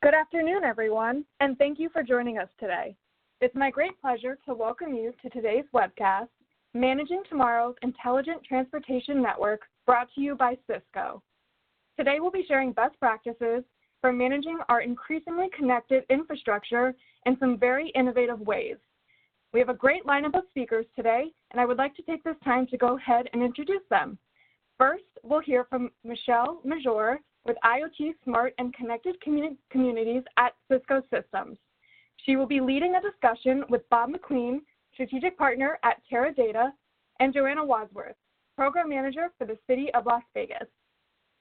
Good afternoon, everyone, and thank you for joining us today. It's my great pleasure to welcome you to today's webcast, Managing Tomorrow's Intelligent Transportation Network, brought to you by Cisco. Today we'll be sharing best practices for managing our increasingly connected infrastructure in some very innovative ways. We have a great lineup of speakers today, and I would like to take this time to go ahead and introduce them. First, we'll hear from Michelle Major with IoT Smart and Connected Communities at Cisco Systems. She will be leading a discussion with Bob McQueen, Strategic Partner at Teradata, and Joanna Wadsworth, Program Manager for the City of Las Vegas.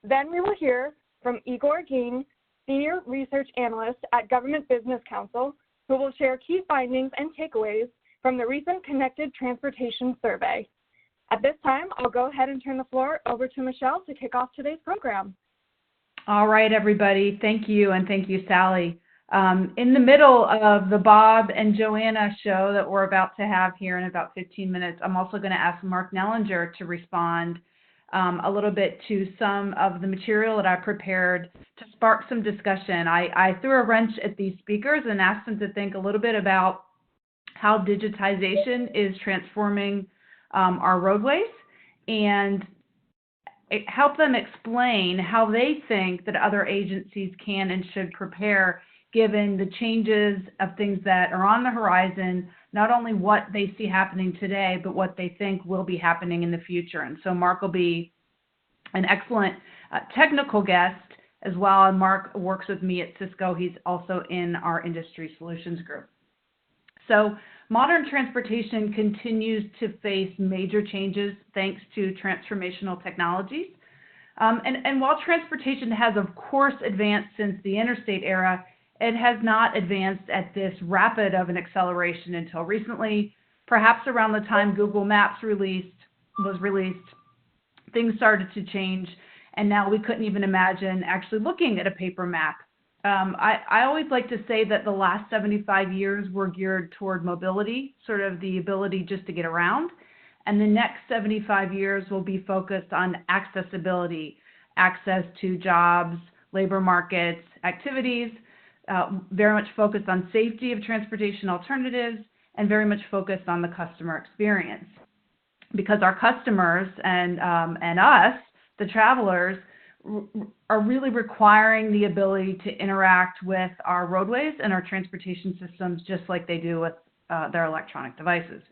Then we will hear from Igor Ging, Senior Research Analyst at Government Business Council, who will share key findings and takeaways from the recent Connected Transportation Survey. At this time, I'll go ahead and turn the floor over to Michelle to kick off today's program. All right, everybody. Thank you, and thank you, Sally. In the middle of the Bob and Joanna show that we're about to have here in about 15 minutes, I'm also going to ask Mark Nellinger to respond a little bit to some of the material that I prepared to spark some discussion. I threw a wrench at these speakers and asked them to think a little bit about how digitization is transforming our roadways, and help them explain how they think that other agencies can and should prepare given the changes of things that are on the horizon, not only what they see happening today, but what they think will be happening in the future. And so Mark will be an excellent technical guest as well. And Mark works with me at Cisco. He's also in our Industry Solutions group. So modern transportation continues to face major changes thanks to transformational technologies. And while transportation has, of course, advanced since the interstate era, it has not advanced at this rapid of an acceleration until recently. Perhaps around the time Google Maps was released, things started to change, and now we couldn't even imagine actually looking at a paper map. I always like to say that the last 75 years were geared toward mobility, sort of the ability just to get around. And the next 75 years will be focused on accessibility, access to jobs, labor markets, activities, very much focused on safety of transportation alternatives, and very much focused on the customer experience. Because our customers and us, the travelers, are really requiring the ability to interact with our roadways and our transportation systems just like they do with their electronic devices.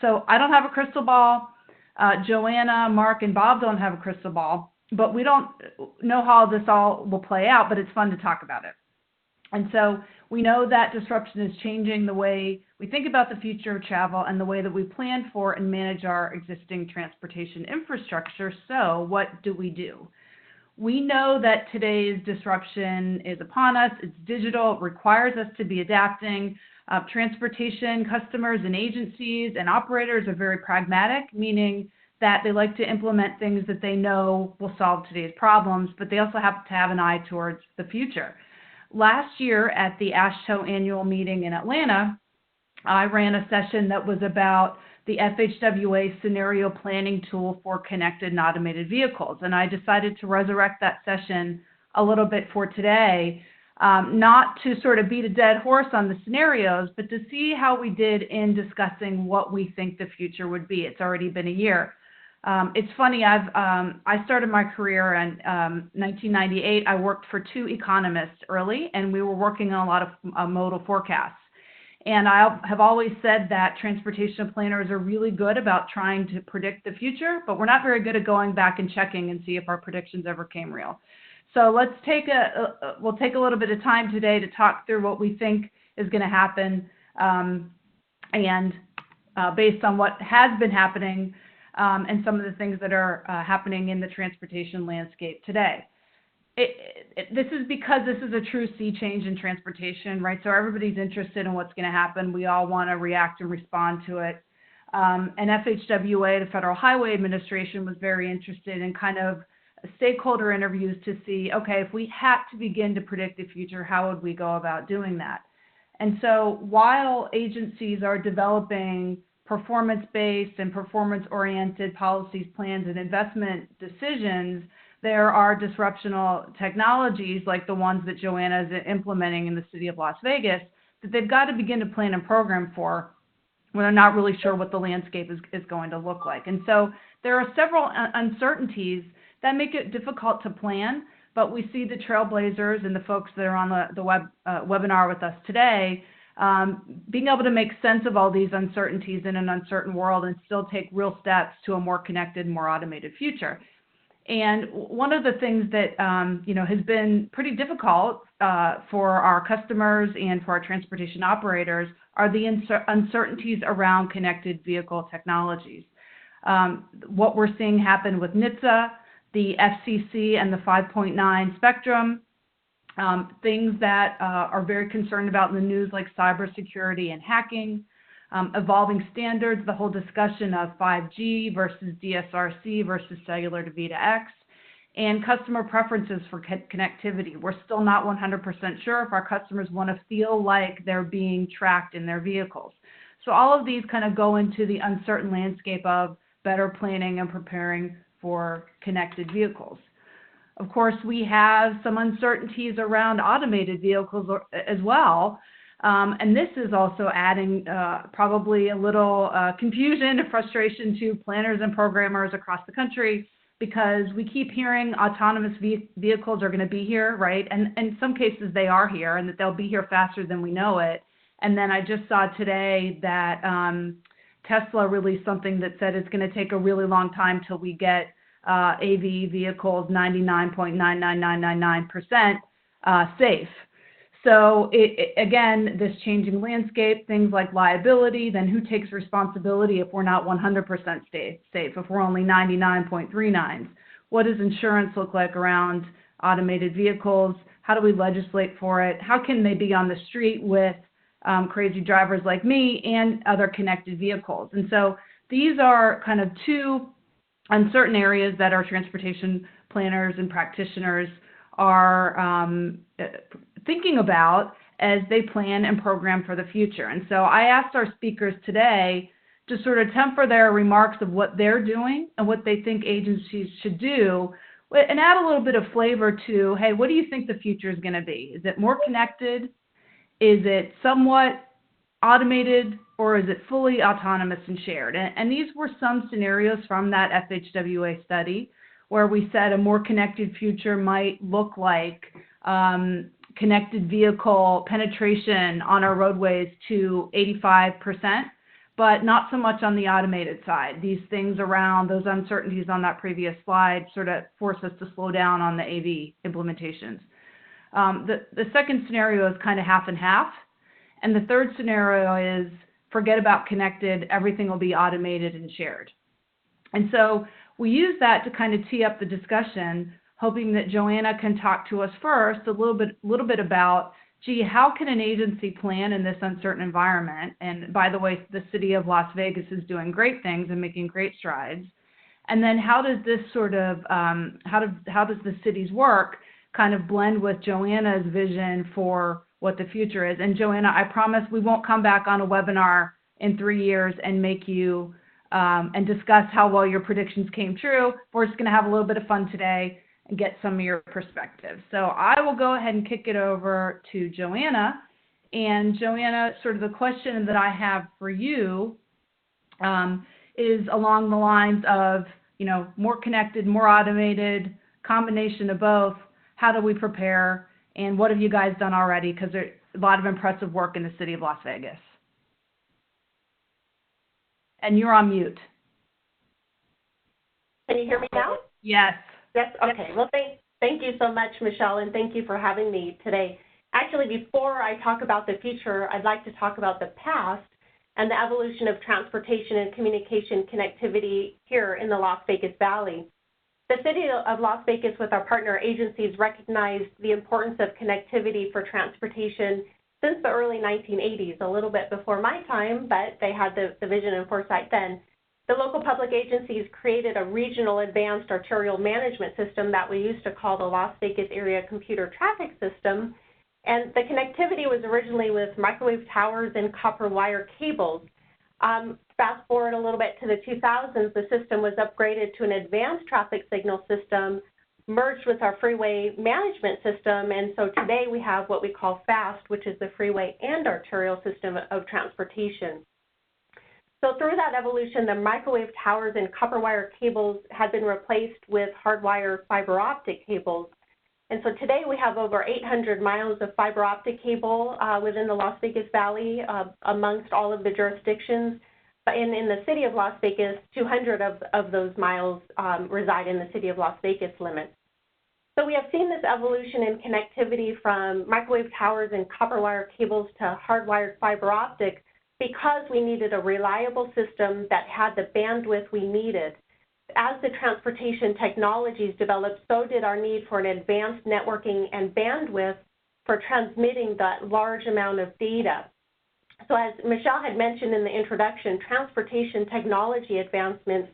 So I don't have a crystal ball. Joanna, Mark, and Bob don't have a crystal ball, but we don't know how this all will play out, but it's fun to talk about it. And so we know that disruption is changing the way we think about the future of travel and the way that we plan for and manage our existing transportation infrastructure. So what do? We know that today's disruption is upon us. It's digital. It requires us to be adapting. Transportation customers and agencies and operators are very pragmatic, meaning that they like to implement things that they know will solve today's problems, but they also have to have an eye towards the future. Last year at the AASHTO annual meeting in Atlanta, I ran a session that was about the FHWA scenario planning tool for connected and automated vehicles. And I decided to resurrect that session a little bit for today, not to sort of beat a dead horse on the scenarios, but to see how we did in discussing what we think the future would be. It's already been a year. It's funny, I started my career in 1998. I worked for two economists early, and we were working on a lot of modal forecasts. And I have always said that transportation planners are really good about trying to predict the future, but we're not very good at going back and checking and see if our predictions ever came real. So we'll take a little bit of time today to talk through what we think is going to happen, and based on what has been happening and some of the things that are happening in the transportation landscape today. This is because this is a true sea change in transportation, right? So everybody's interested in what's going to happen. We all want to react and respond to it. And FHWA, the Federal Highway Administration, was very interested in kind of stakeholder interviews to see, okay, if we had to begin to predict the future, how would we go about doing that? And so while agencies are developing performance-based and performance-oriented policies, plans, and investment decisions, there are disruptional technologies like the ones that Joanna is implementing in the city of Las Vegas that they've got to begin to plan and program for when they're not really sure what the landscape is going to look like. And so there are several uncertainties that make it difficult to plan, but we see the trailblazers and the folks that are on the webinar with us today being able to make sense of all these uncertainties in an uncertain world and still take real steps to a more connected, more automated future. And one of the things that has been pretty difficult for our customers and for our transportation operators are the uncertainties around connected vehicle technologies. What we're seeing happen with NHTSA, the FCC, and the 5.9 spectrum, things that are very concerned about in the news like cybersecurity and hacking, evolving standards, the whole discussion of 5G versus DSRC versus cellular to V2X, and customer preferences for connectivity. We're still not 100% sure if our customers want to feel like they're being tracked in their vehicles. So all of these kind of go into the uncertain landscape of better planning and preparing for connected vehicles. Of course, we have some uncertainties around automated vehicles as well. And this is also adding probably a little confusion and frustration to planners and programmers across the country, because we keep hearing autonomous vehicles are going to be here, right? And in some cases they are here, and that they'll be here faster than we know it. And then I just saw today that Tesla released something that said it's going to take a really long time till we get AV vehicles 99.99999% safe. So again, this changing landscape, things like liability, then who takes responsibility if we're not 100% safe, if we're only 99.39? What does insurance look like around automated vehicles? How do we legislate for it? How can they be on the street with crazy drivers like me and other connected vehicles? And so these are kind of two uncertain areas that our transportation planners and practitioners are thinking about as they plan and program for the future. And so I asked our speakers today to sort of temper their remarks of what they're doing and what they think agencies should do, and add a little bit of flavor to, hey, what do you think the future is going to be? Is it more connected? Is it somewhat automated, or is it fully autonomous and shared? And these were some scenarios from that FHWA study where we said a more connected future might look like connected vehicle penetration on our roadways to 85%, but not so much on the automated side. These things around those uncertainties on that previous slide sort of force us to slow down on the AV implementations. The second scenario is kind of half and half. And the third scenario is forget about connected, everything will be automated and shared. And so we use that to kind of tee up the discussion, hoping that Joanna can talk to us first a little bit about, gee, how can an agency plan in this uncertain environment? And by the way, the city of Las Vegas is doing great things and making great strides. And then how does this sort of, how does the city's work kind of blend with Joanna's vision for what the future is? And Joanna, I promise we won't come back on a webinar in 3 years and make you and discuss how well your predictions came true. We're just going to have a little bit of fun today and get some of your perspective. So I will go ahead and kick it over to Joanna. And Joanna, sort of the question that I have for you is along the lines of, more connected, more automated, combination of both. How do we prepare? And what have you guys done already? Because there's a lot of impressive work in the city of Las Vegas. And you're on mute. Can you hear me now? Yes. Yes, okay. Well, thank you so much, Michelle, and thank you for having me today. Actually, before I talk about the future, I'd like to talk about the past and the evolution of transportation and communication connectivity here in the Las Vegas Valley. The city of Las Vegas, with our partner agencies, recognized the importance of connectivity for transportation since the early 1980s, a little bit before my time, but they had the vision and foresight then. The local public agencies created a regional advanced arterial management system that we used to call the Las Vegas Area Computer Traffic System. And the connectivity was originally with microwave towers and copper wire cables. Fast forward a little bit to the 2000s, the system was upgraded to an advanced traffic signal system merged with our freeway management system, and so today we have what we call FAST, which is the freeway and arterial system of transportation. So through that evolution, the microwave towers and copper wire cables have been replaced with hardwire fiber optic cables. And so today we have over 800 miles of fiber optic cable within the Las Vegas Valley amongst all of the jurisdictions. But in the city of Las Vegas, 200 of those miles reside in the city of Las Vegas limits. So we have seen this evolution in connectivity from microwave towers and copper wire cables to hardwired fiber optic because we needed a reliable system that had the bandwidth we needed. As the transportation technologies developed, so did our need for an advanced networking and bandwidth for transmitting that large amount of data. So as Michelle had mentioned in the introduction, transportation technology advancements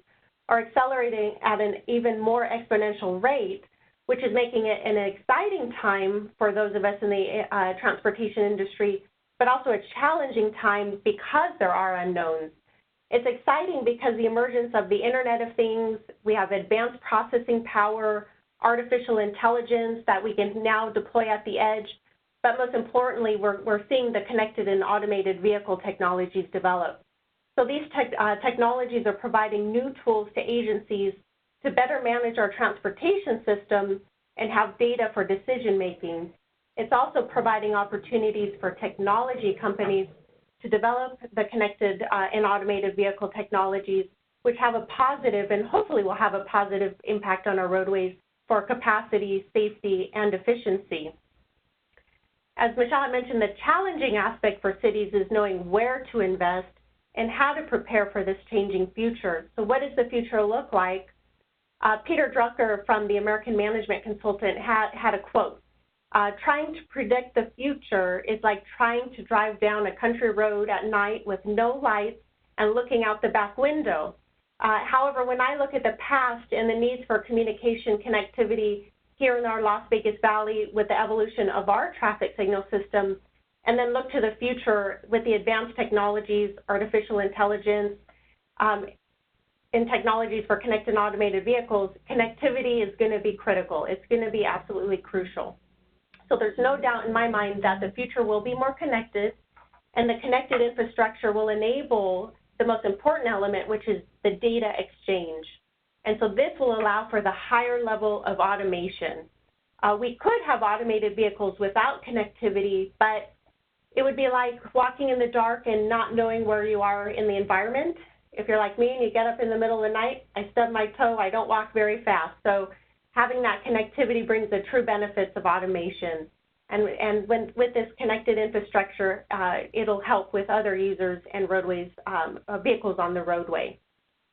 are accelerating at an even more exponential rate, which is making it an exciting time for those of us in the transportation industry, but also a challenging time because there are unknowns. It's exciting because the emergence of the Internet of Things, we have advanced processing power, artificial intelligence that we can now deploy at the edge, but most importantly, we're seeing the connected and automated vehicle technologies develop. So these technologies are providing new tools to agencies to better manage our transportation system and have data for decision making. It's also providing opportunities for technology companies to develop the connected and automated vehicle technologies, which have a positive and hopefully will have a positive impact on our roadways for capacity, safety, and efficiency. As Michelle had mentioned, the challenging aspect for cities is knowing where to invest and how to prepare for this changing future. So what does the future look like? Peter Drucker from the American Management Consultant had a quote. Trying to predict the future is like trying to drive down a country road at night with no lights and looking out the back window. However, when I look at the past and the needs for communication connectivity here in our Las Vegas Valley with the evolution of our traffic signal system, and then look to the future with the advanced technologies, artificial intelligence, and technologies for connected and automated vehicles, connectivity is going to be critical. It's going to be absolutely crucial. So there's no doubt in my mind that the future will be more connected, and the connected infrastructure will enable the most important element, which is the data exchange. And so this will allow for the higher level of automation. We could have automated vehicles without connectivity, but it would be like walking in the dark and not knowing where you are in the environment. If you're like me and you get up in the middle of the night, I stub my toe, I don't walk very fast. So having that connectivity brings the true benefits of automation. And with this connected infrastructure, it'll help with other users and roadways, vehicles on the roadway.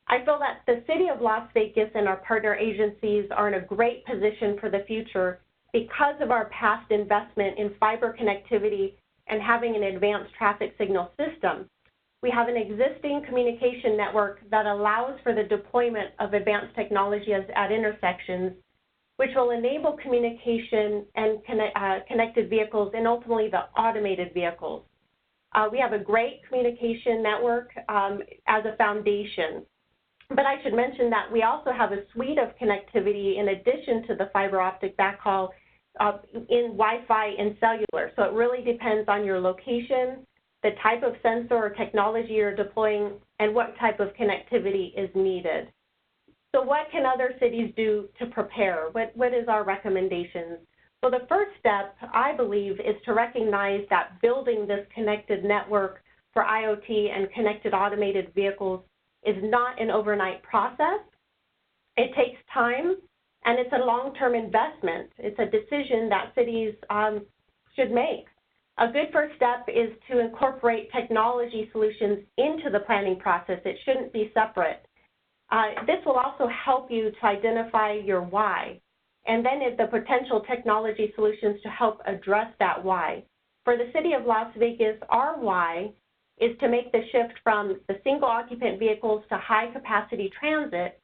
I feel that the City of Las Vegas and our partner agencies are in a great position for the future because of our past investment in fiber connectivity and having an advanced traffic signal system. We have an existing communication network that allows for the deployment of advanced technology at intersections, which will enable communication and connected vehicles and ultimately the automated vehicles. We have a great communication network as a foundation. But I should mention that we also have a suite of connectivity in addition to the fiber optic backhaul in Wi-Fi and cellular. So it really depends on your location, the type of sensor or technology you're deploying, and what type of connectivity is needed. So what can other cities do to prepare? What is our recommendations? Well, the first step, I believe, is to recognize that building this connected network for IoT and connected automated vehicles is not an overnight process. It takes time, and it's a long-term investment. It's a decision that cities should make. A good first step is to incorporate technology solutions into the planning process. It shouldn't be separate. This will also help you to identify your why, and then the potential technology solutions to help address that why. For the City of Las Vegas, our why is to make the shift from the single occupant vehicles to high capacity transit,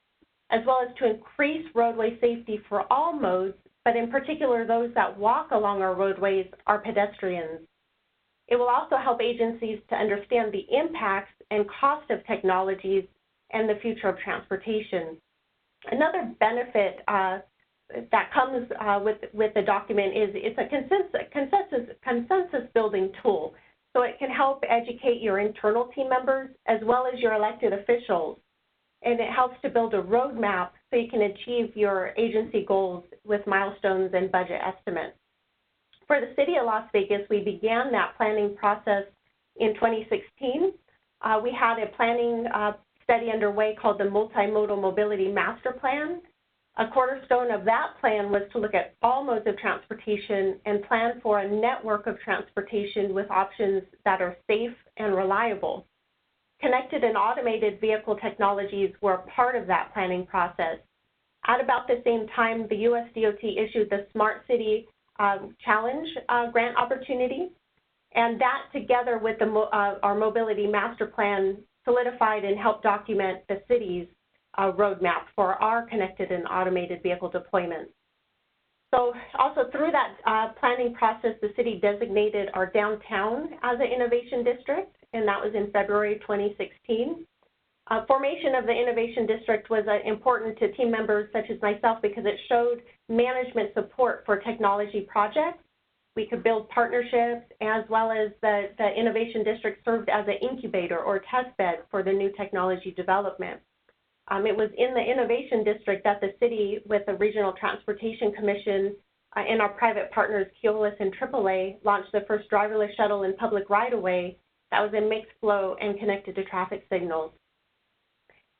as well as to increase roadway safety for all modes, but in particular those that walk along our roadways are pedestrians. It will also help agencies to understand the impacts and cost of technologies and the future of transportation. Another benefit that comes with the document is it's a consensus building tool. So it can help educate your internal team members as well as your elected officials. And it helps to build a roadmap so you can achieve your agency goals with milestones and budget estimates. For the City of Las Vegas, we began that planning process in 2016. We had a planning study underway called the Multimodal Mobility Master Plan. A cornerstone of that plan was to look at all modes of transportation and plan for a network of transportation with options that are safe and reliable. Connected and automated vehicle technologies were a part of that planning process. At about the same time, the US DOT issued the Smart City Challenge grant opportunity, and that together with our Mobility Master Plan solidified and helped document the city's roadmap for our connected and automated vehicle deployments. So also through that planning process, the city designated our downtown as an innovation district, and that was in February 2016. Formation of the innovation district was important to team members such as myself because it showed management support for technology projects. We could build partnerships, as well as the innovation district served as an incubator or test bed for the new technology development. It was in the innovation district that the city, with the Regional Transportation Commission and our private partners Keolis and AAA, launched the first driverless shuttle in public right-of-way that was in mixed flow and connected to traffic signals.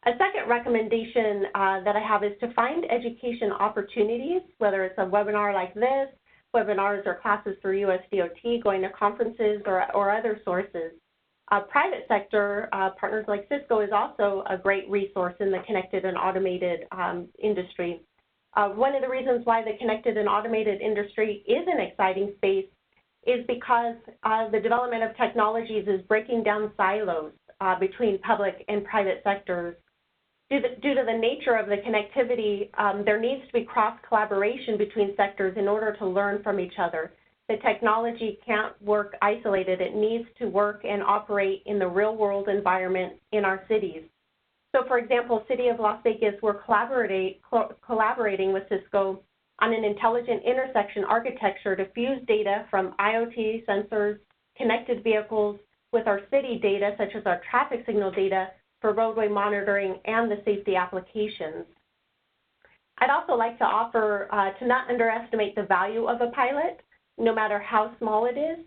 A second recommendation that I have is to find education opportunities, whether it's a webinar like this, webinars or classes through USDOT, going to conferences or other sources. Private sector partners like Cisco is also a great resource in the connected and automated industry. One of the reasons why the connected and automated industry is an exciting space is because the development of technologies is breaking down silos between public and private sectors. Due to the nature of the connectivity, there needs to be cross-collaboration between sectors in order to learn from each other. The technology can't work isolated. It needs to work and operate in the real-world environment in our cities. So, for example, City of Las Vegas, we're collaborating with Cisco on an intelligent intersection architecture to fuse data from IoT sensors, connected vehicles, with our city data, such as our traffic signal data, for roadway monitoring and the safety applications. I'd also like to offer to not underestimate the value of a pilot, no matter how small it is.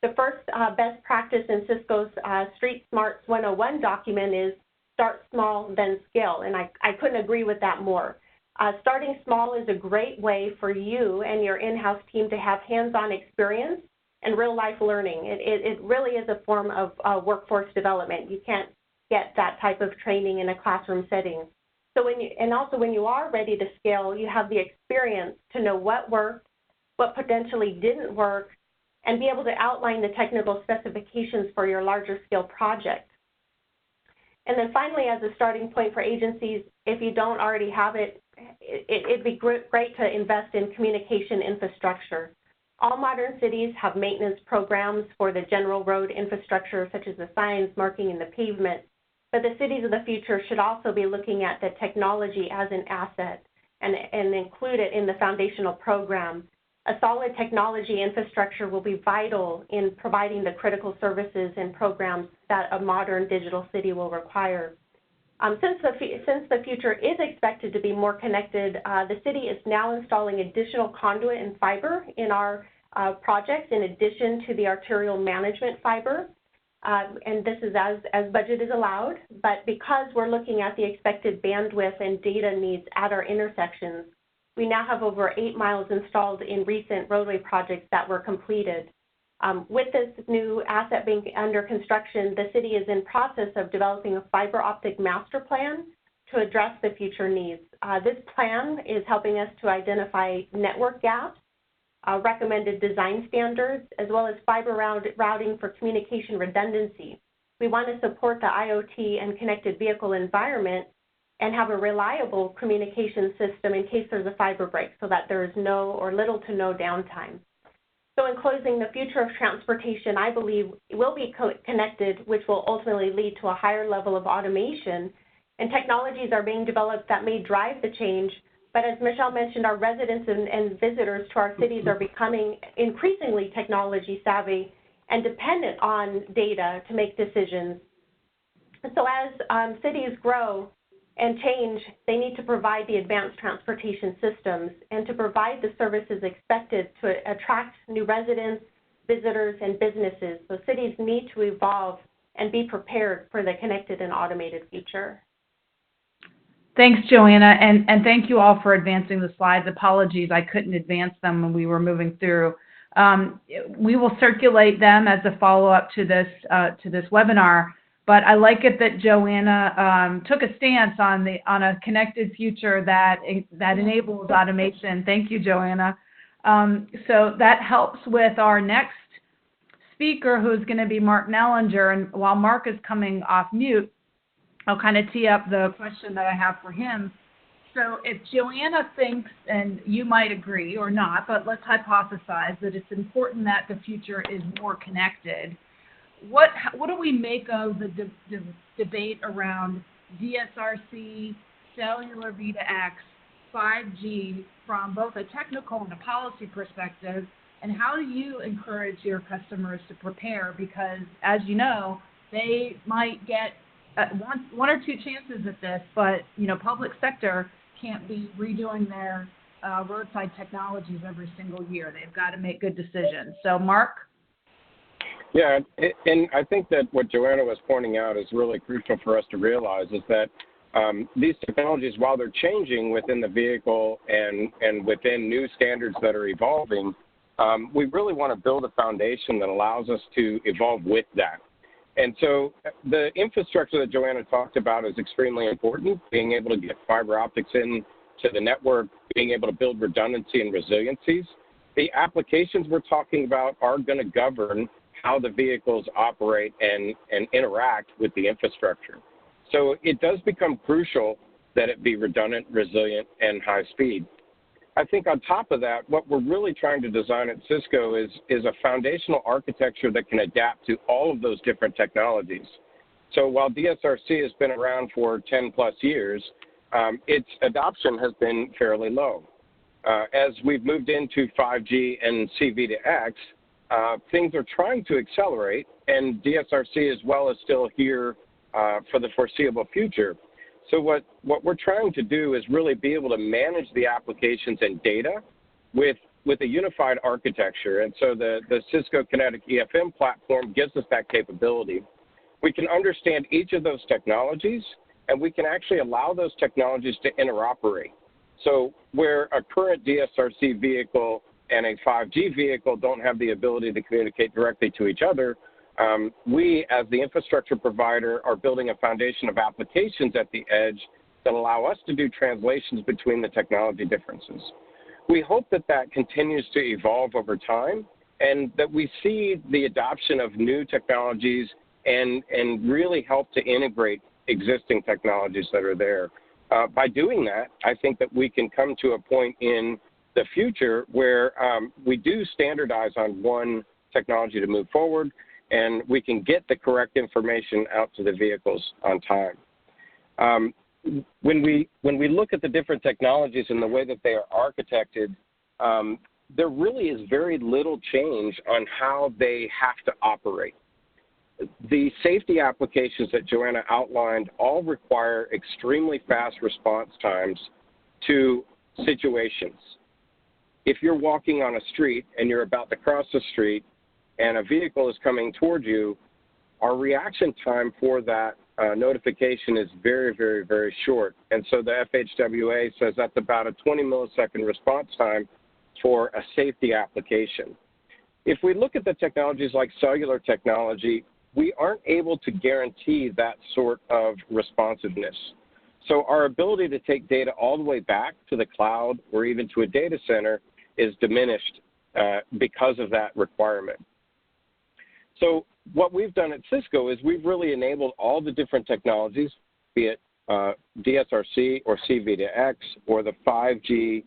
The first best practice in Cisco's Street Smarts 101 document is start small, then scale, and I couldn't agree with that more. Starting small is a great way for you and your in-house team to have hands-on experience and real-life learning. It really is a form of workforce development. You can't get that type of training in a classroom setting. So when you are ready to scale, you have the experience to know what worked, what potentially didn't work, and be able to outline the technical specifications for your larger scale project. And then finally, as a starting point for agencies, if you don't already have it, it'd be great to invest in communication infrastructure. All modern cities have maintenance programs for the general road infrastructure, such as the signs, marking, and the pavement. But the cities of the future should also be looking at the technology as an asset and include it in the foundational program. A solid technology infrastructure will be vital in providing the critical services and programs that a modern digital city will require. Since the future is expected to be more connected, the city is now installing additional conduit and fiber in our projects in addition to the arterial management fiber. And this is as budget is allowed, but because we're looking at the expected bandwidth and data needs at our intersections, we now have over 8 miles installed in recent roadway projects that were completed. With this new asset being under construction, the city is in process of developing a fiber optic master plan to address the future needs. This plan is helping us to identify network gaps, recommended design standards, as well as fiber routing for communication redundancy. We want to support the IoT and connected vehicle environment and have a reliable communication system in case there's a fiber break so that there is no or little to no downtime. So in closing, the future of transportation, I believe, will be connected, which will ultimately lead to a higher level of automation. And technologies are being developed that may drive the change, But as Michelle mentioned, our residents and visitors to our cities are becoming increasingly technology savvy and dependent on data to make decisions. So as cities grow and change, they need to provide the advanced transportation systems and to provide the services expected to attract new residents, visitors, and businesses. So cities need to evolve and be prepared for the connected and automated future. Thanks, Joanna, and thank you all for advancing the slides. Apologies, I couldn't advance them when we were moving through. We will circulate them as a follow-up to this webinar. But I like it that Joanna took a stance on a connected future that enables automation. Thank you, Joanna. So that helps with our next speaker, who's going to be Mark Nellinger. And while Mark is coming off mute, I'll kind of tee up the question that I have for him. So if Joanna thinks, and you might agree or not, but let's hypothesize that it's important that the future is more connected, what do we make of the debate around DSRC, cellular V2X, 5G from both a technical and a policy perspective, and how do you encourage your customers to prepare? Because as you know, they might get one or two chances at this, but public sector can't be redoing their roadside technologies every single year. They've got to make good decisions. So, Mark? Yeah, and I think that what Joanna was pointing out is really crucial for us to realize is that these technologies, while they're changing within the vehicle and within new standards that are evolving, we really want to build a foundation that allows us to evolve with that. And so the infrastructure that Joanna talked about is extremely important, being able to get fiber optics into the network, being able to build redundancy and resiliencies. The applications we're talking about are going to govern how the vehicles operate and interact with the infrastructure. So it does become crucial that it be redundant, resilient, and high speed. I think on top of that, what we're really trying to design at Cisco is a foundational architecture that can adapt to all of those different technologies. So while DSRC has been around for 10 plus years, its adoption has been fairly low. As we've moved into 5G and C-V2X, things are trying to accelerate, and DSRC as well is still here for the foreseeable future. So what we're trying to do is really be able to manage the applications and data with a unified architecture. And so the Cisco Kinetic EFM platform gives us that capability. We can understand each of those technologies, and we can actually allow those technologies to interoperate. So where a current DSRC vehicle and a 5G vehicle don't have the ability to communicate directly to each other, we, as the infrastructure provider, are building a foundation of applications at the edge that allow us to do translations between the technology differences. We hope that that continues to evolve over time and that we see the adoption of new technologies and really help to integrate existing technologies that are there. By doing that, I think that we can come to a point in the future where we do standardize on one technology to move forward, and we can get the correct information out to the vehicles on time. When we look at the different technologies and the way that they are architected, there really is very little change on how they have to operate. The safety applications that Joanna outlined all require extremely fast response times to situations. If you're walking on a street and you're about to cross the street and a vehicle is coming toward you, our reaction time for that notification is very, very, very short. And so the FHWA says that's about a 20 millisecond response time for a safety application. If we look at the technologies like cellular technology, we aren't able to guarantee that sort of responsiveness. So our ability to take data all the way back to the cloud or even to a data center is diminished because of that requirement. So what we've done at Cisco is we've really enabled all the different technologies, be it DSRC or C-V2X or the 5G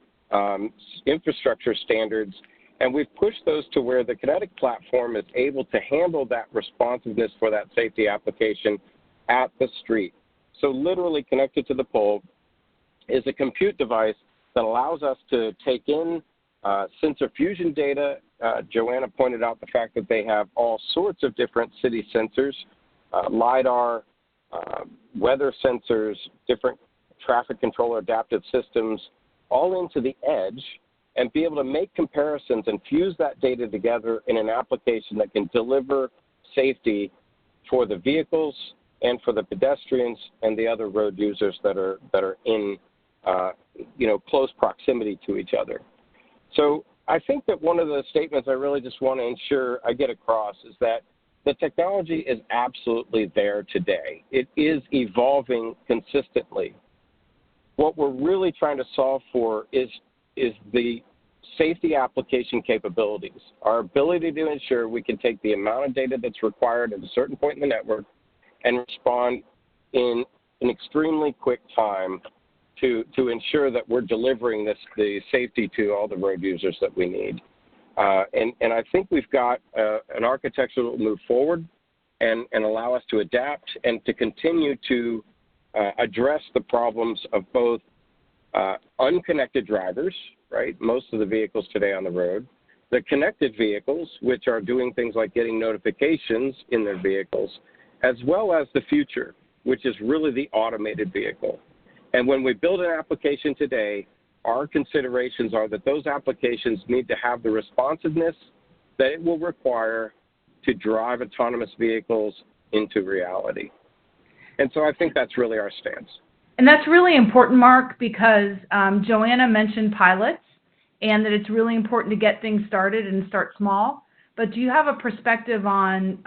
infrastructure standards, and we've pushed those to where the Kinetic platform is able to handle that responsiveness for that safety application at the street. So literally connected to the pole is a compute device that allows us to take in sensor fusion data. Joanna pointed out the fact that they have all sorts of different city sensors, LiDAR, weather sensors, different traffic controller adaptive systems, all into the edge, and be able to make comparisons and fuse that data together in an application that can deliver safety for the vehicles and for the pedestrians and the other road users that are in close proximity to each other. So I think that one of the statements I really just want to ensure I get across is that the technology is absolutely there today. It is evolving consistently. What we're really trying to solve for is the safety application capabilities, our ability to ensure we can take the amount of data that's required at a certain point in the network and respond in an extremely quick time to ensure that we're delivering the safety to all the road users that we need. And I think we've got an architecture that will move forward and allow us to adapt and to continue to address the problems of both unconnected drivers, right? Most of the vehicles today on the road, the connected vehicles, which are doing things like getting notifications in their vehicles, as well as the future, which is really the automated vehicle. And when we build an application today, our considerations are that those applications need to have the responsiveness that it will require to drive autonomous vehicles into reality. And so I think that's really our stance. And that's really important, Mark, because Joanna mentioned pilots and that it's really important to get things started and start small. But do you have a perspective on,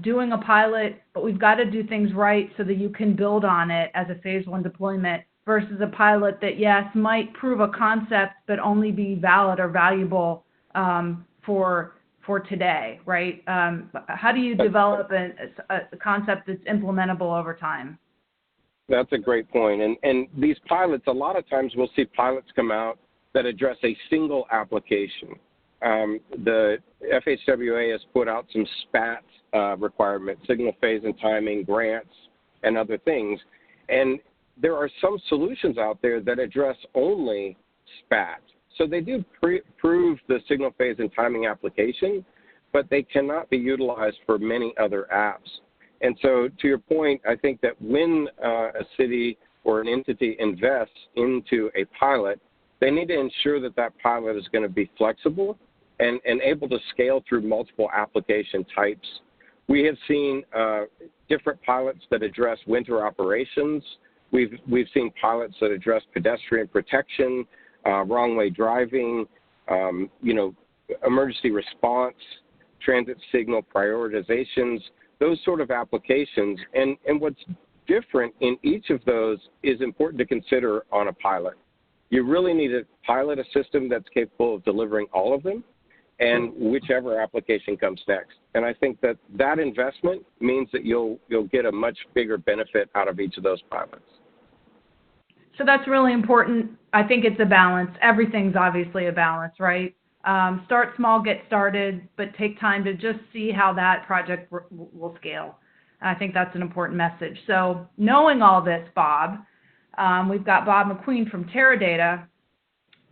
doing a pilot, but we've got to do things right so that you can build on it as a phase one deployment versus a pilot that, yes, might prove a concept, but only be valid or valuable for today, right? How do you develop a concept that's implementable over time? That's a great point. And these pilots, a lot of times we'll see pilots come out that address a single application. The FHWA has put out some SPAT requirements, signal phase and timing, grants, and other things. And there are some solutions out there that address only SPAT. So they do prove the signal phase and timing application, but they cannot be utilized for many other apps. And so to your point, I think that when a city or an entity invests into a pilot, they need to ensure that that pilot is going to be flexible and able to scale through multiple application types. We have seen different pilots that address winter operations. We've seen pilots that address pedestrian protection, wrong way driving, emergency response, transit signal prioritizations, those sort of applications. And what's different in each of those is important to consider on a pilot. You really need to pilot a system that's capable of delivering all of them and whichever application comes next. And I think that investment means that you'll get a much bigger benefit out of each of those pilots. So that's really important. I think it's a balance. Everything's obviously a balance, right? Start small, get started, but take time to just see how that project will scale. I think that's an important message. So knowing all this, Bob, we've got Bob McQueen from Teradata.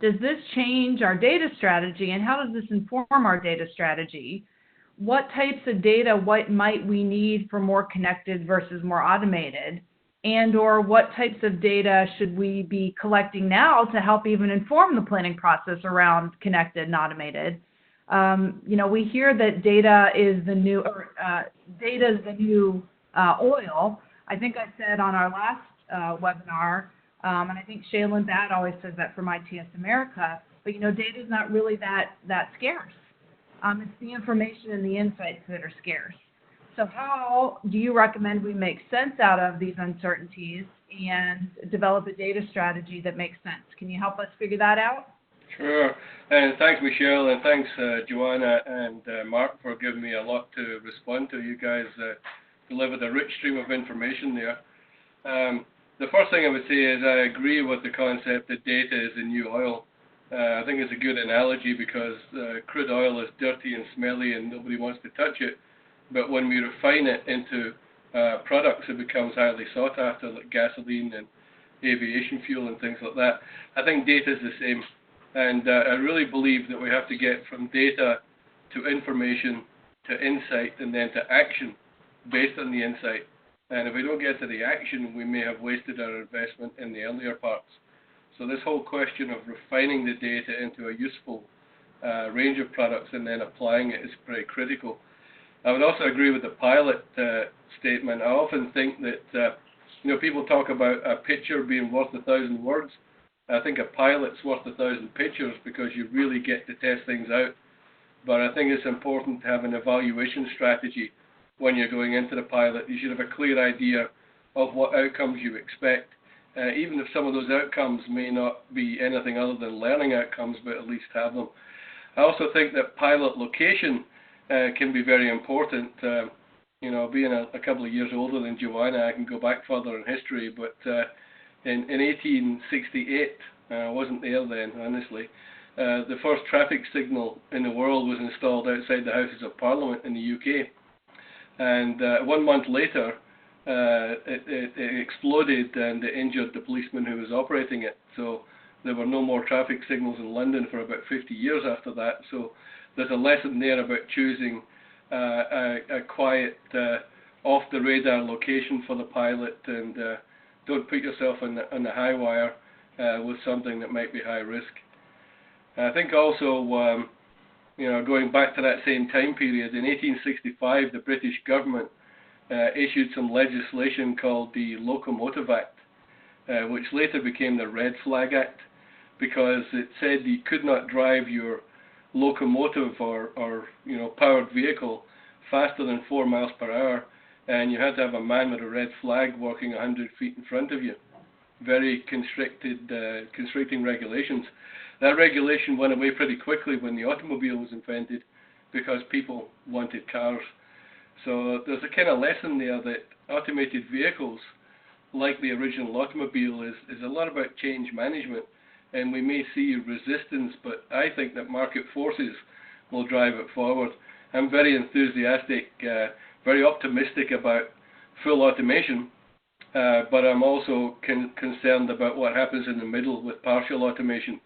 Does this change our data strategy, and how does this inform our data strategy? What types of data, what might we need for more connected versus more automated? And or what types of data should we be collecting now to help even inform the planning process around connected and automated? We hear that data is the new oil. I think I said on our last webinar, and I think Shaylin Batt always says that from ITS America, but data is not really that scarce. It's the information and the insights that are scarce. So how do you recommend we make sense out of these uncertainties and develop a data strategy that makes sense? Can you help us figure that out? Sure. And thanks, Michelle, and thanks, Joanna and Mark, for giving me a lot to respond to. You guys delivered a rich stream of information there. The first thing I would say is I agree with the concept that data is the new oil. I think it's a good analogy because crude oil is dirty and smelly and nobody wants to touch it. But when we refine it into products, it becomes highly sought after, like gasoline aviation fuel and things like that. I think data is the same. And I really believe that we have to get from data to information to insight and then to action based on the insight. And if we don't get to the action, we may have wasted our investment in the earlier parts. So this whole question of refining the data into a useful range of products and then applying it is very critical. I would also agree with the pilot statement. I often think that people talk about a picture being worth 1,000 words. I think a pilot's worth 1,000 pictures because you really get to test things out. But I think it's important to have an evaluation strategy when you're going into the pilot. You should have a clear idea of what outcomes you expect, even if some of those outcomes may not be anything other than learning outcomes, but at least have them. I also think that pilot location can be very important. Being a couple of years older than Joanna, I can go back further in history, but in 1868, I wasn't there then, honestly, the first traffic signal in the world was installed outside the Houses of Parliament in the UK. And 1 month later, it exploded and it injured the policeman who was operating it. So there were no more traffic signals in London for about 50 years after that. So there's a lesson there about choosing a quiet, off-the-radar location for the pilot, and don't put yourself on the high wire with something that might be high risk. I think also, going back to that same time period, in 1865, the British government issued some legislation called the Locomotive Act, which later became the Red Flag Act, because it said you could not drive your locomotive or powered vehicle faster than 4 miles per hour, and you had to have a man with a red flag walking 100 feet in front of you. Very constricting regulations. That regulation went away pretty quickly when the automobile was invented, because people wanted cars. So there's a kind of lesson there that automated vehicles, like the original automobile, is a lot about change management, and we may see resistance, but I think that market forces will drive it forward. I'm very enthusiastic, very optimistic about full automation, but I'm also concerned about what happens in the middle with partial automation.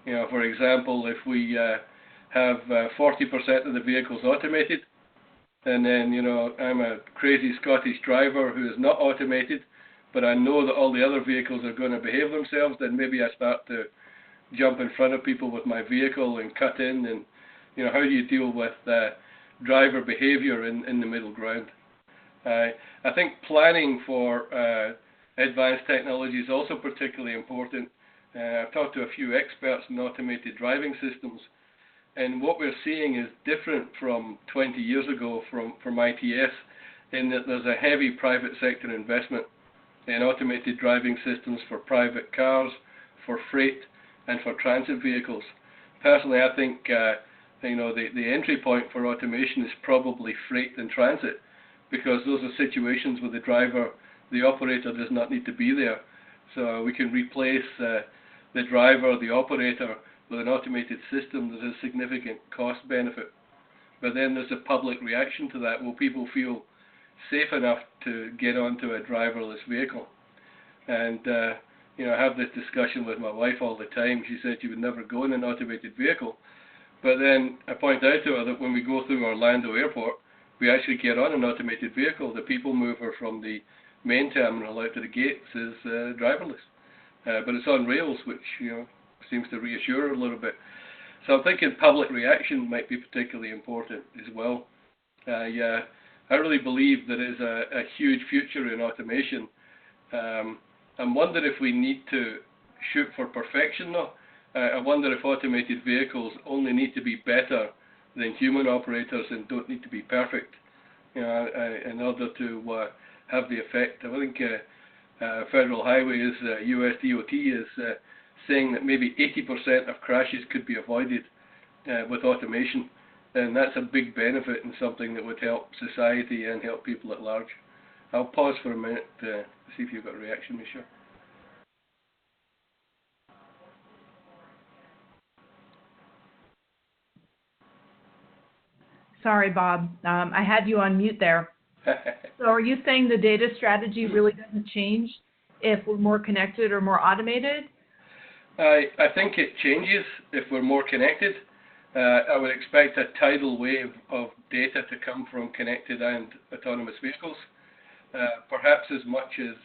For example, if we have 40% of the vehicles automated, and then, I'm a crazy Scottish driver who is not automated, but I know that all the other vehicles are going to behave themselves, then maybe I start to jump in front of people with my vehicle and cut in, and, how do you deal with driver behavior in the middle ground? I think planning for advanced technology is also particularly important. I've talked to a few experts in automated driving systems, and what we're seeing is different from 20 years ago from ITS, in that there's a heavy private sector investment in automated driving systems for private cars, for freight, and for transit vehicles. Personally, I think the entry point for automation is probably freight and transit, because those are situations where the operator does not need to be there. So we can replace the driver, the operator, with an automated system. There's a significant cost benefit. But then there's a public reaction to that. Will people feel safe enough to get onto a driverless vehicle? And I have this discussion with my wife all the time. She said she would never go in an automated vehicle. But then I point out to her that when we go through Orlando Airport, we actually get on an automated vehicle. The people mover from the main terminal out to the gates is driverless. But it's on rails, which seems to reassure a little bit. So I'm thinking public reaction might be particularly important as well. I really believe there is a huge future in automation. I'm wondering if we need to shoot for perfection, though. I wonder if automated vehicles only need to be better than human operators and don't need to be perfect, in order to have the effect. I think Federal Highways, US DOT is saying that maybe 80% of crashes could be avoided with automation, and that's a big benefit and something that would help society and help people at large. I'll pause for a minute to see if you've got a reaction, Michelle. Sorry, Bob. I had you on mute there. So are you saying the data strategy really doesn't change if we're more connected or more automated? I think it changes if we're more connected. I would expect a tidal wave of data to come from connected and autonomous vehicles, perhaps as much as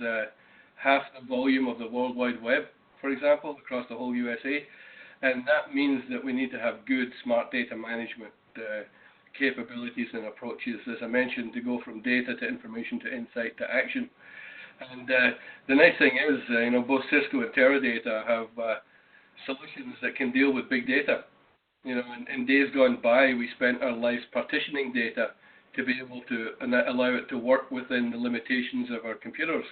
half the volume of the World Wide Web, for example, across the whole USA. And that means that we need to have good smart data management capabilities and approaches, as I mentioned, to go from data to information to insight to action. And the nice thing is, both Cisco and Teradata have solutions that can deal with big data. In days gone by, we spent our lives partitioning data to be able to allow it to work within the limitations of our computers.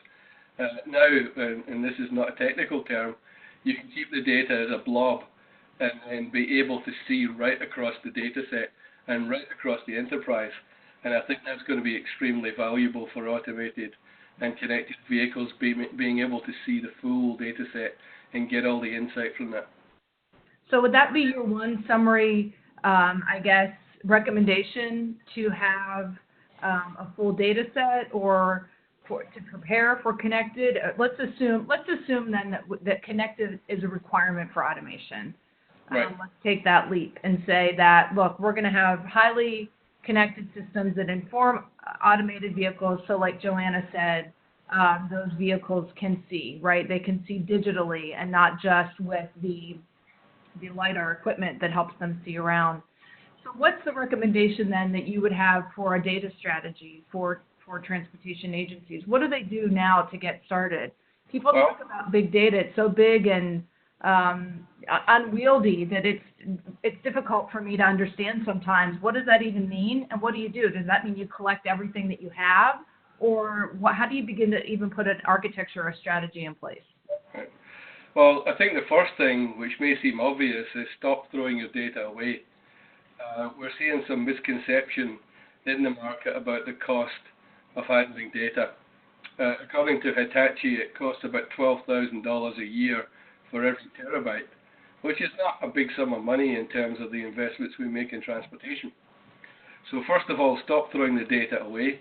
Now, and this is not a technical term, you can keep the data as a blob and be able to see right across the data set and right across the enterprise. And I think that's going to be extremely valuable for automated and connected vehicles, being able to see the full data set and get all the insight from that. So would that be your one summary, recommendation to have a full data set or to prepare for connected? Let's assume then that connected is a requirement for automation. Right. Let's take that leap and say that, look, we're going to have highly connected systems that inform automated vehicles. So like Joanna said, those vehicles can see, right? They can see digitally and not just with the LiDAR equipment that helps them see around. So what's the recommendation then that you would have for a data strategy for transportation agencies? What do they do now to get started? People talk about big data. It's so big and unwieldy that it's difficult for me to understand sometimes. What does that even mean, and what do you do? Does that mean you collect everything that you have, or how do you begin to even put an architecture or a strategy in place? Right. Well, I think the first thing, which may seem obvious, is stop throwing your data away. We're seeing some misconception in the market about the cost of handling data. According to Hitachi, it costs about $12,000 a year for every terabyte, which is not a big sum of money in terms of the investments we make in transportation. So first of all, stop throwing the data away.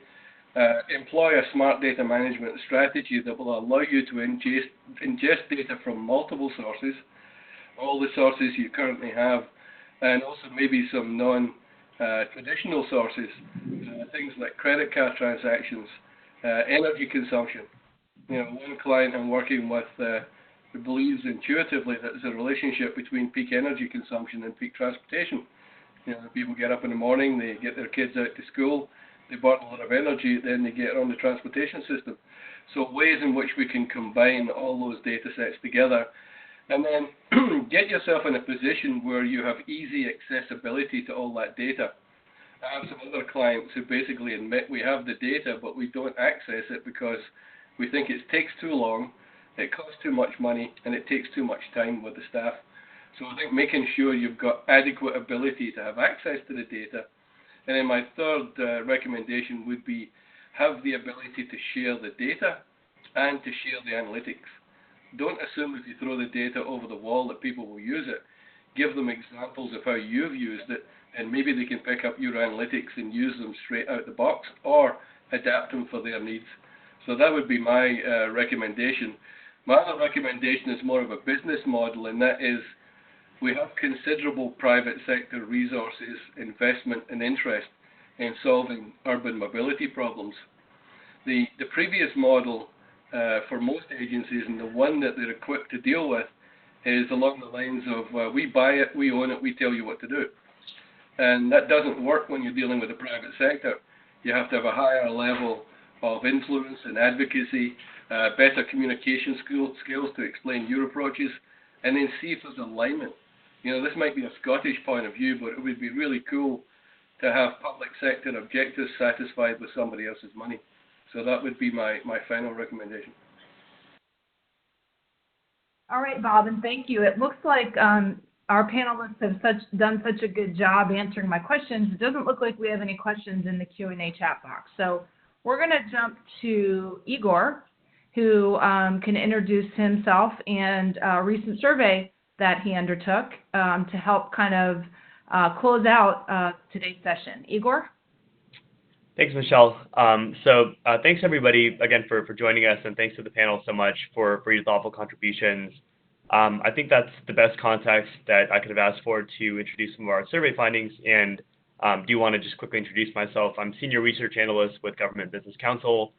Employ a smart data management strategy that will allow you to ingest data from multiple sources, all the sources you currently have, and also maybe some non-traditional sources, things like credit card transactions, energy consumption. One client I'm working with believes intuitively that there's a relationship between peak energy consumption and peak transportation. People get up in the morning, they get their kids out to school, they burn a lot of energy, then they get on the transportation system. So ways in which we can combine all those data sets together, and then get yourself in a position where you have easy accessibility to all that data. I have some other clients who basically admit we have the data, but we don't access it because we think it takes too long, it costs too much money, and it takes too much time with the staff. So I think making sure you've got adequate ability to have access to the data. And then my third recommendation would be have the ability to share the data and to share the analytics. Don't assume if you throw the data over the wall that people will use it. Give them examples of how you've used it, and maybe they can pick up your analytics and use them straight out the box or adapt them for their needs. So that would be my recommendation. My other recommendation is more of a business model, and that is we have considerable private sector resources, investment, and interest in solving urban mobility problems. The previous model for most agencies, and the one that they're equipped to deal with, is along the lines of we buy it, we own it, we tell you what to do. And that doesn't work when you're dealing with the private sector. You have to have a higher level of influence and advocacy, better communication skills to explain your approaches, and then see if there's alignment. This might be a Scottish point of view, but it would be really cool to have public sector objectives satisfied with somebody else's money. So that would be my final recommendation. All right, Bob, and thank you. It looks like our panelists have done such a good job answering my questions. It doesn't look like we have any questions in the Q&A chat box. So we're going to jump to Igor, who can introduce himself and a recent survey that he undertook to help kind of close out today's session. Igor? Thanks, Michelle. Thanks everybody again for joining us, and thanks to the panel so much for your thoughtful contributions. I think that's the best context that I could have asked for to introduce some of our survey findings, and do want to just quickly introduce myself. I'm Senior Research Analyst with Government Business Council,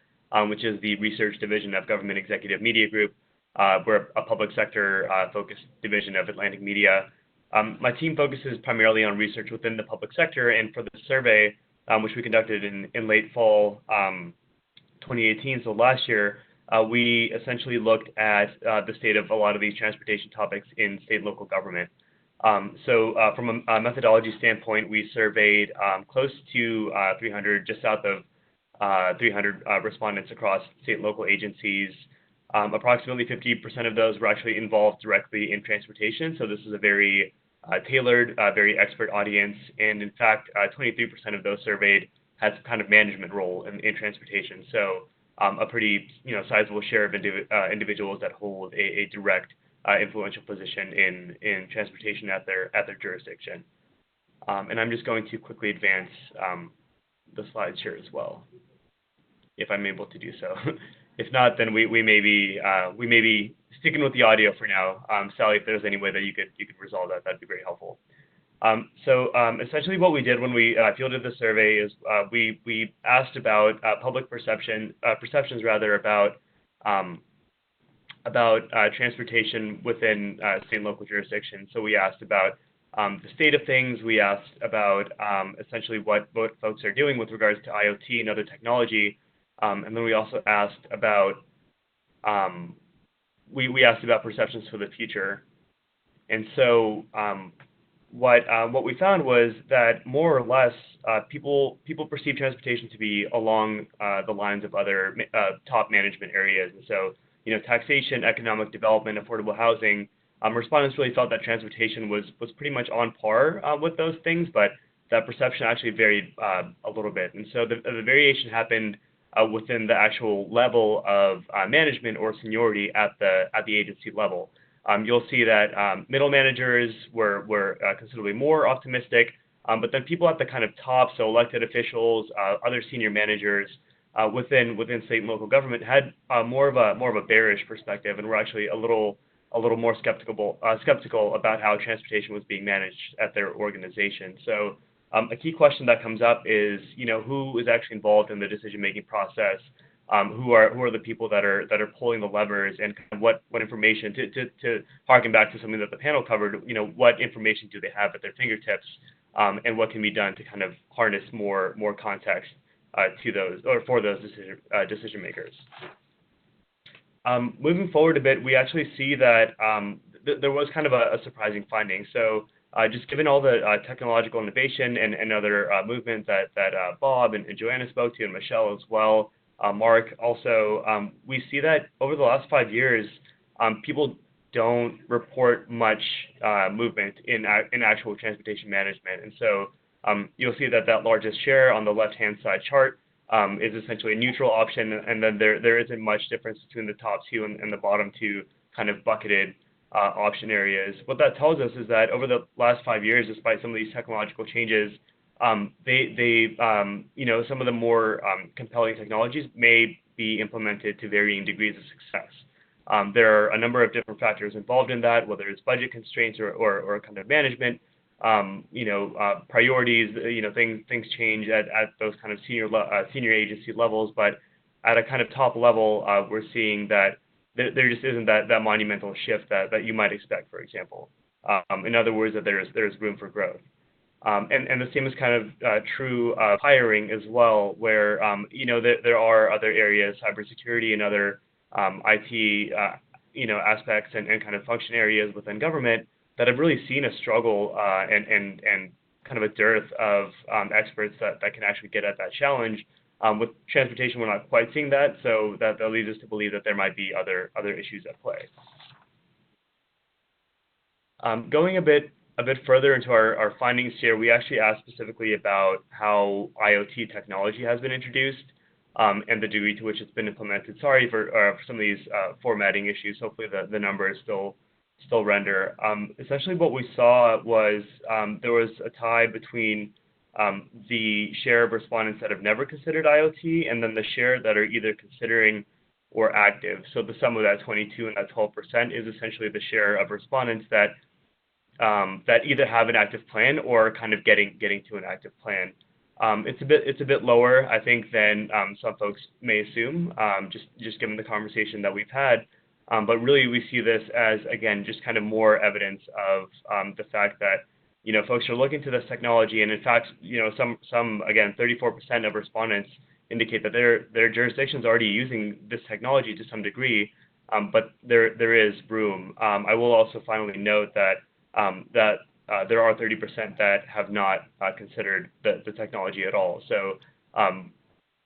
which is the research division of Government Executive Media Group. We're a public sector focused division of Atlantic Media. My team focuses primarily on research within the public sector, and for the survey, which we conducted in late fall 2018, so last year, we essentially looked at the state of a lot of these transportation topics in state and local government. From a methodology standpoint, we surveyed close to 300, just south of 300 respondents across state and local agencies. Approximately 50% of those were actually involved directly in transportation, so this is a very tailored, very expert audience, and in fact, 23% of those surveyed had some kind of management role in transportation. So a pretty sizable share of individuals that hold a direct influential position in transportation at their jurisdiction. And I'm just going to quickly advance the slides here as well, if I'm able to do so. If not, then we may be sticking with the audio for now. Sally, if there's any way that you could resolve that, that'd be very helpful. Essentially, what we did when we fielded the survey is we asked about public perceptions about transportation within state and local jurisdictions. So we asked about the state of things. We asked about essentially what folks are doing with regards to IoT and other technology. And then we also asked about we asked about perceptions for the future. And so what we found was that more or less people perceive transportation to be along the lines of other top management areas. And so taxation, economic development, affordable housing. Respondents really felt that transportation was pretty much on par with those things, but that perception actually varied a little bit. And so the variation happened within the actual level of management or seniority at the agency level. You'll see that middle managers were considerably more optimistic, but then people at the kind of top, so elected officials, other senior managers within state and local government had more of a bearish perspective, and were actually a little more skeptical about how transportation was being managed at their organization. So a key question that comes up is, who is actually involved in the decision-making process? Who are the people that are pulling the levers, and kind of what information to harken back to something that the panel covered? What information do they have at their fingertips, and what can be done to kind of harness more context to those or for those decision makers? Moving forward a bit, we actually see that there was kind of a surprising finding. So just given all the technological innovation and other movement that Bob and Joanna spoke to, and Michelle as well, Mark also, we see that over the last 5 years, people don't report much movement in actual transportation management. And so you'll see that largest share on the left-hand side chart is essentially a neutral option, and then there isn't much difference between the top two and the bottom two kind of bucketed option areas. What that tells us is that over the last 5 years, despite some of these technological changes, some of the more compelling technologies may be implemented to varying degrees of success. There are a number of different factors involved in that, whether it's budget constraints or kind of management, priorities. Things change at those kind of senior agency levels, but at a kind of top level, we're seeing that there just isn't that monumental shift that you might expect, for example. In other words, that there's room for growth. And the same is kind of true of hiring as well, where there are other areas, cybersecurity and other IT aspects and kind of function areas within government that have really seen a struggle and kind of a dearth of experts that can actually get at that challenge. With transportation, we're not quite seeing that, so that leads us to believe that there might be other issues at play. Going a bit further into our findings here, we actually asked specifically about how IoT technology has been introduced and the degree to which it's been implemented. Sorry for some of these formatting issues. Hopefully the numbers still render. Essentially what we saw was there was a tie between the share of respondents that have never considered IoT, and then the share that are either considering or active. So the sum of that 22 and that 12% is essentially the share of respondents that that either have an active plan or kind of getting to an active plan. It's a bit lower, I think, than some folks may assume, just given the conversation that we've had. But really, we see this as, again, just kind of more evidence of the fact that, you know, folks are looking to this technology, and in fact, you know, some again, 34% of respondents indicate that their jurisdiction's already using this technology to some degree, but there is room. I will also finally note that there are 30% that have not considered the technology at all. So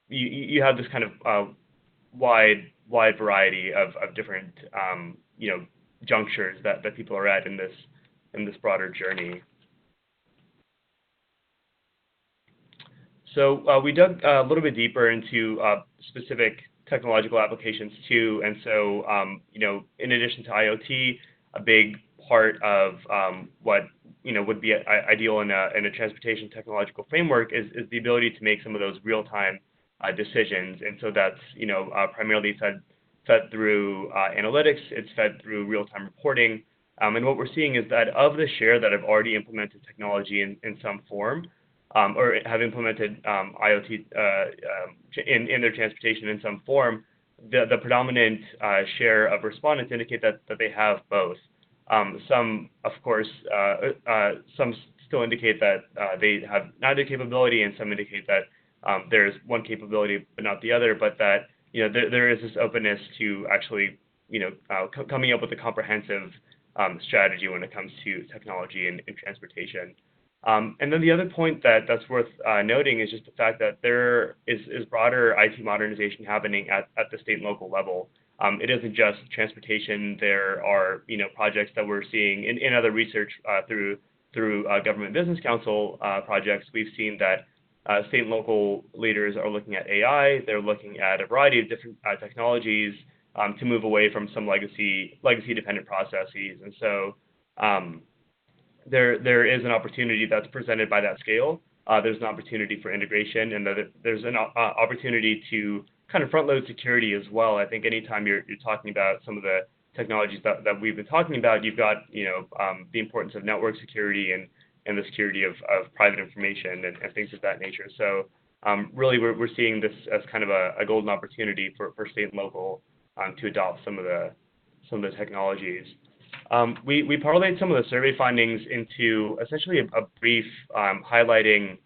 you have this kind of wide variety of different you know, junctures that people are at in this broader journey. So we dug a little bit deeper into specific technological applications too, and so you know, in addition to IoT, a big part of what, you know, would be ideal in a transportation technological framework is the ability to make some of those real-time decisions, and so that's, you know, primarily fed through analytics. It's fed through real-time reporting, and what we're seeing is that of the share that have already implemented technology in some form, or have implemented IoT in their transportation in some form, the predominant share of respondents indicate that they have both. Some, of course, some still indicate that they have neither capability, and some indicate that there's one capability but not the other, but that, you know, there is this openness to actually, you know, coming up with a comprehensive strategy when it comes to technology and transportation. And then the other point that's worth noting is just the fact that there is broader IT modernization happening at the state and local level. It isn't just transportation. There are, you know, projects that we're seeing in other research through Government Business Council projects. We've seen that state and local leaders are looking at AI. They're looking at a variety of different technologies to move away from some legacy dependent processes. And so there is an opportunity that's presented by that scale. There's an opportunity for integration, and there's an opportunity to kind of front load security as well. I think anytime you're talking about some of the technologies that we've been talking about, you've got, you know, the importance of network security and the security of private information and things of that nature. So really we're seeing this as kind of a golden opportunity for state and local to adopt some of the technologies. We parlayed some of the survey findings into essentially a brief highlighting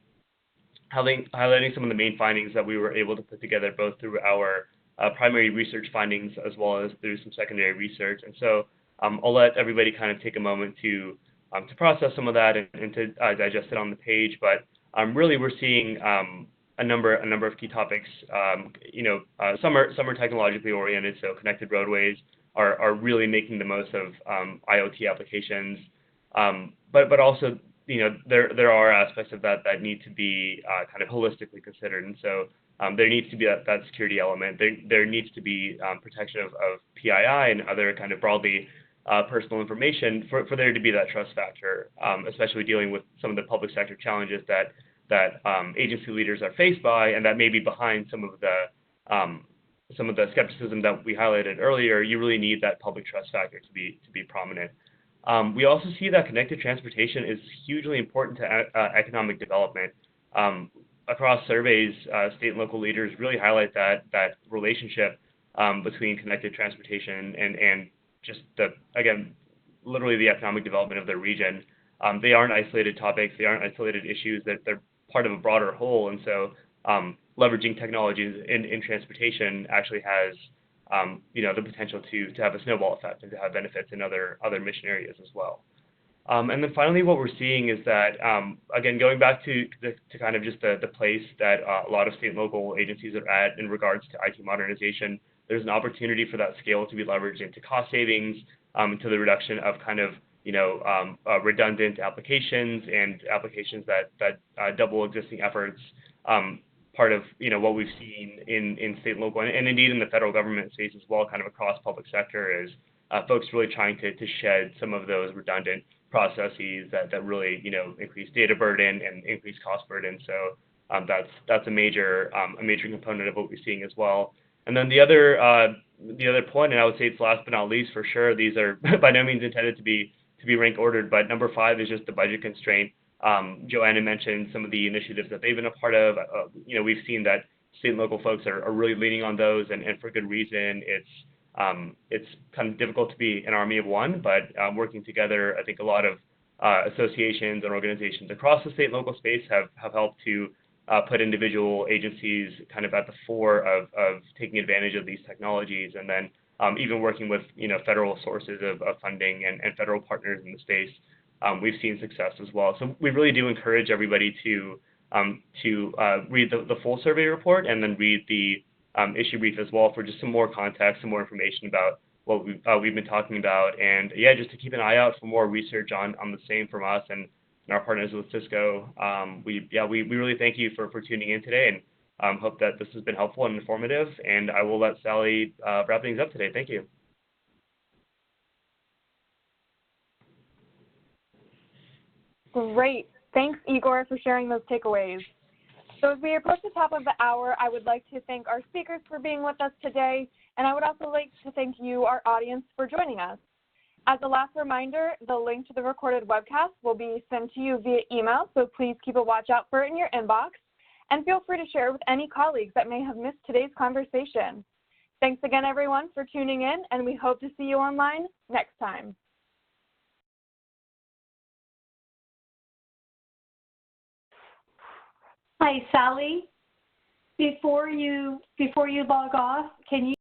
some of the main findings that we were able to put together, both through our primary research findings as well as through some secondary research. And so I'll let everybody kind of take a moment to process some of that and to digest it on the page. But really, we're seeing a number of key topics. You know, some are technologically oriented, so connected roadways are really making the most of IoT applications, but also, you know, there are aspects of that need to be kind of holistically considered, and so there needs to be that security element. There needs to be protection of PII and other kind of broadly personal information for there to be that trust factor, especially dealing with some of the public sector challenges that agency leaders are faced by, and that may be behind some of the skepticism that we highlighted earlier. You really need that public trust factor to be prominent. We also see that connected transportation is hugely important to economic development. Across surveys, state and local leaders really highlight that relationship between connected transportation and just literally the economic development of their region. They aren't isolated topics. They aren't isolated issues. They're part of a broader whole. And so leveraging technologies in transportation actually has you know, the potential to have a snowball effect and to have benefits in other mission areas as well. And then finally, what we're seeing is that, again, going back to kind of just the place that a lot of state and local agencies are at in regards to IT modernization, there's an opportunity for that scale to be leveraged into cost savings, into the reduction of kind of, you know, redundant applications and applications that double existing efforts. Part of, you know, what we've seen in state and local and indeed in the federal government space as well, kind of across public sector, is folks really trying to shed some of those redundant processes that really, increase data burden and increase cost burden. So that's a major component of what we're seeing as well. And then the other point, and I would say it's last but not least for sure, these are by no means intended to be rank ordered, but number 5 is just the budget constraint. Joanna mentioned some of the initiatives that they've been a part of. We've seen that state and local folks are really leaning on those, and for good reason. It's kind of difficult to be an army of one, but working together, I think a lot of associations and organizations across the state and local space have helped to put individual agencies kind of at the fore of taking advantage of these technologies, and then even working with federal sources of funding and federal partners in the space. We've seen success as well. So we really do encourage everybody to read the full survey report and then read the issue brief as well for just some more context, some more information about what we've been talking about, and yeah, just to keep an eye out for more research on the same from us and our partners with Cisco. We really thank you for tuning in today, and hope that this has been helpful and informative. And I will let Sally wrap things up today. Thank you. Great. Thanks, Igor, for sharing those takeaways. So as we approach the top of the hour, I would like to thank our speakers for being with us today, and I would also like to thank you, our audience, for joining us. As a last reminder, the link to the recorded webcast will be sent to you via email, so please keep a watch out for it in your inbox, and feel free to share it with any colleagues that may have missed today's conversation. Thanks again, everyone, for tuning in, and we hope to see you online next time. Hi, Sally. Before you log off, can you